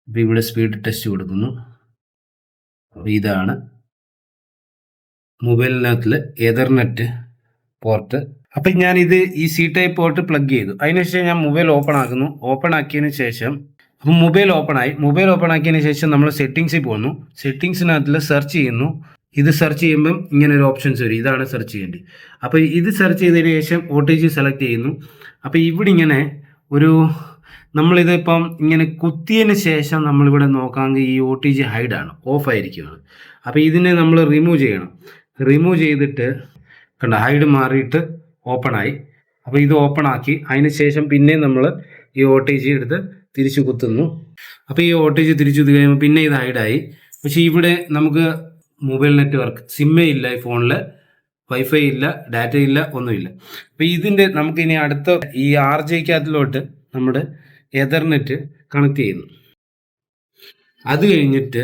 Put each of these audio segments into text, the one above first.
അപ്പോൾ ഇവിടെ speed test കൊടുക്കുന്നു. അപ്പോൾ ഇതാണ് മൊബൈലിനകത്തിലെ എതർനെറ്റ് പോർട്ട്. അപ്പം ഞാനിത് ഈ സി ടൈപ്പ് പോർട്ട് പ്ലഗ് ചെയ്തു. അതിനുശേഷം ഞാൻ മൊബൈൽ ഓപ്പൺ ആക്കുന്നു. ഓപ്പൺ ആക്കിയതിന് ശേഷം അപ്പം മൊബൈൽ ഓപ്പൺ ആക്കിയതിന് ശേഷം നമ്മൾ സെറ്റിങ്സിൽ പോകുന്നു. സെറ്റിങ്സിനകത്തിൽ സെർച്ച് ചെയ്യുന്നു. ഇത് സെർച്ച് ചെയ്യുമ്പം ഇങ്ങനെ ഒരു ഓപ്ഷൻസ് വരും. ഇതാണ് സെർച്ച് ചെയ്യേണ്ടത്. അപ്പോൾ ഇത് സെർച്ച് ചെയ്തതിന് ശേഷം OTG സെലക്ട് ചെയ്യുന്നു. അപ്പോൾ ഇവിടെ ഇങ്ങനെ ഒരു നമ്മളിതിപ്പം ഇങ്ങനെ കുത്തിയതിന് ശേഷം നമ്മളിവിടെ നോക്കാമെങ്കിൽ ഈ OTG ഹൈഡാണ്, ഓഫായിരിക്കുകയാണ്. അപ്പോൾ ഇതിനെ നമ്മൾ റിമൂവ് ചെയ്യണം. റിമൂവ് ചെയ്തിട്ട് കണ്ട ഹൈഡ് മാറിയിട്ട് ഓപ്പണായി. അപ്പോൾ ഇത് ഓപ്പൺ ആക്കി അതിന് ശേഷം പിന്നെ നമ്മൾ ഈ OTG എടുത്ത് തിരിച്ചു കുത്തുന്നു. അപ്പോൾ ഈ OTG തിരിച്ചു കുത്തി കഴിയുമ്പോൾ പിന്നെ ഇത് ഹൈഡായി. പക്ഷേ ഇവിടെ നമുക്ക് മൊബൈൽ നെറ്റ്വർക്ക് സിമ്മേ ഇല്ല, ഈ ഫോണിൽ വൈഫൈ ഇല്ല, ഡാറ്റ ഇല്ല, ഒന്നുമില്ല. അപ്പോൾ ഇതിൻ്റെ നമുക്ക് ഇനി അടുത്ത ഈ RJക്കകത്തിലോട്ട് നമ്മുടെ എതർനെറ്റ് കണക്ട് ചെയ്യുന്നു. അത് കഴിഞ്ഞിട്ട്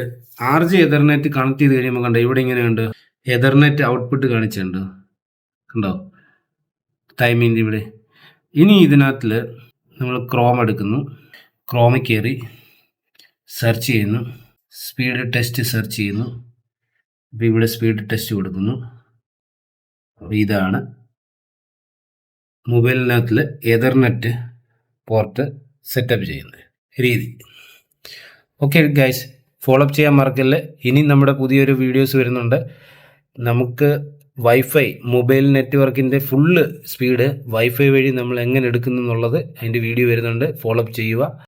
RJ എതർനെറ്റ് കണക്ട് ചെയ്ത് കഴിയുമ്പോൾ കണ്ടോ ഇവിടെ ഇങ്ങനെയുണ്ട് എതർനെറ്റ് ഔട്ട്പുട്ട് കാണിച്ചിട്ടുണ്ട്, കണ്ടോ ടൈമിൻ്റെ ഇവിടെ. ഇനി ഇതിനകത്തിൽ നമ്മൾ ക്രോം എടുക്കുന്നു. ക്രോമിൽ കയറി സെർച്ച് ചെയ്യുന്നു. സ്പീഡ് ടെസ്റ്റ് സെർച്ച് ചെയ്യുന്നു. അപ്പോൾ ഇവിടെ സ്പീഡ് ടെസ്റ്റ് കൊടുക്കുന്നു. അപ്പോൾ ഇതാണ് മൊബൈലിനകത്തിൽ എതർനെറ്റ് പോർട്ട് സെറ്റപ്പ് ചെയ്യുന്ന രീതി. ഓക്കെ ഗൈസ്, ഫോളോ അപ്പ് ചെയ്യാൻ മറക്കല്ലേ. ഇനി നമ്മുടെ പുതിയൊരു വീഡിയോസ് വരുന്നുണ്ട്. നമുക്ക് വൈഫൈ മൊബൈൽ നെറ്റ്വർക്കിൻ്റെ ഫുള്ള് സ്പീഡ് വൈഫൈ വഴി നമ്മൾ എങ്ങനെ എടുക്കുന്നു എന്നുള്ളത് അതിൻ്റെ വീഡിയോ വരുന്നുണ്ട്. ഫോളോ അപ്പ് ചെയ്യുക.